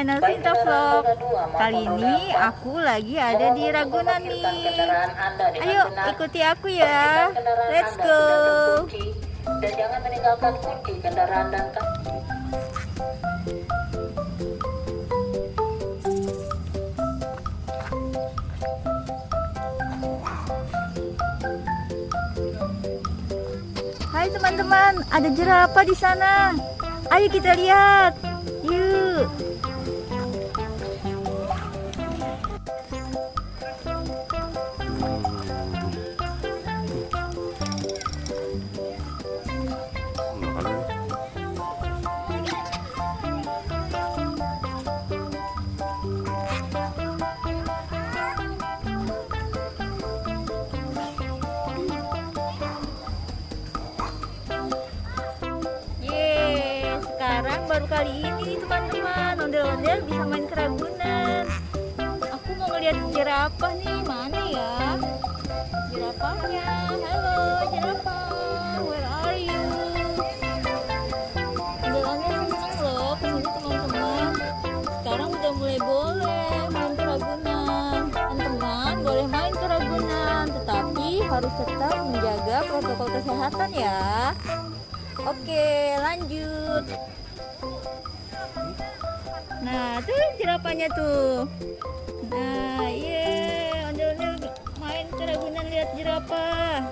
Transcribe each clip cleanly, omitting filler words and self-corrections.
channel Sinta Vlog. Kali ini aku lagi ada di Ragunan nih. Ayo ikuti aku ya. Let's go. Dan jangan meninggalkan kunci kendaraan dan Hai teman-teman, ada jerapah di sana. Ayo kita lihat. Yuk. Sekarang baru kali ini teman-teman, ondel-ondel bisa main ke Ragunan. Aku mau ngeliat jerapah nih, mana ya jerapahnya? Halo jerapah, where are you? Ondel-ondel senang loh kesini teman-teman. Sekarang udah mulai boleh main ke Ragunan. Teman-teman boleh main ke Ragunan, tetapi harus tetap menjaga protokol kesehatan ya. Oke, lanjut. Nah, tuh jerapahnya tuh. Nah, iya, ondel-ondel main ke Ragunan lihat jerapah.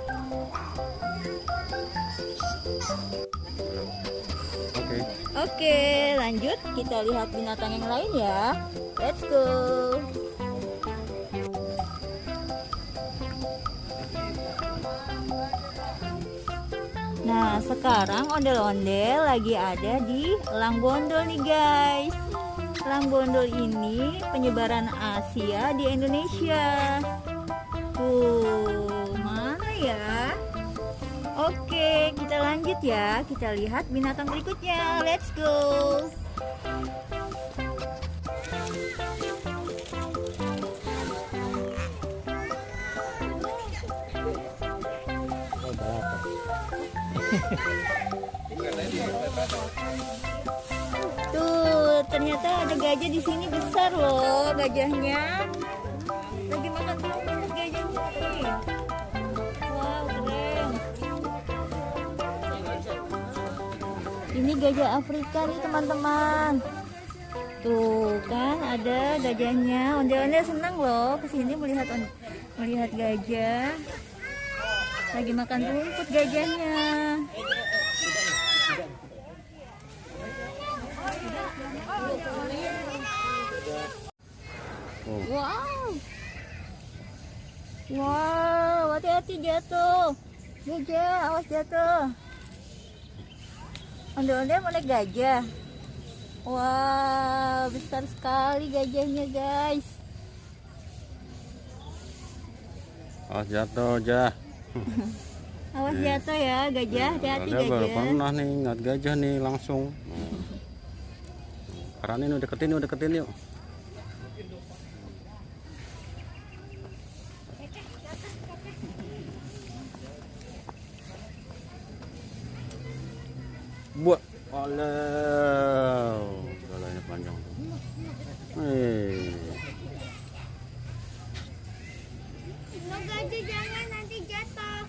Oke, lanjut. Kita lihat binatang yang lain ya. Let's go. Nah, sekarang ondel-ondel lagi ada di Elang Bondol nih guys. Elang Bondol ini penyebaran Asia di Indonesia. Tuh, mana ya? Oke, kita lanjut ya. Kita lihat binatang berikutnya. Let's go. Tuh, ternyata ada gajah di sini besar loh gajahnya. Lagi makan rumput gajahnya nih. Wow, keren. Ini gajah Afrika nih teman-teman. Tuh kan ada gajahnya. Ondel-ondel senang loh kesini melihat gajah. Lagi makan rumput gajahnya. Wow. Wow, hati-hati jatuh. Gajah, awas jatuh. Ondel-ondel mau naik gajah. Wow, besar sekali gajahnya guys. Awas jatuh aja. Awas jatuh ya gajah, hati-hati gajah. Baru pernah nih ingat gajah nih langsung. Karena ini udah deketin yuk. Buat, walau, galanya panjang tuh. Gajah jangan nanti jatuh.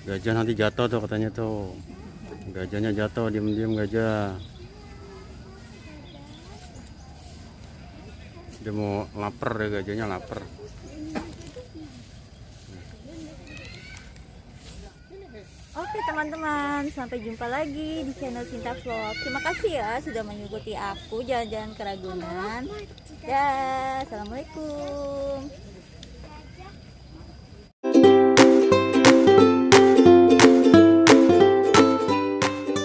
Gajah nanti jatuh tuh katanya tuh. Gajahnya jatuh, diam-diam gajah. Dia mau lapar ya, gajahnya lapar. Oke teman-teman, sampai jumpa lagi di channel Sinta Vlog. Terima kasih ya sudah mengikuti aku jalan-jalan ke Ragunan. Ya, assalamualaikum.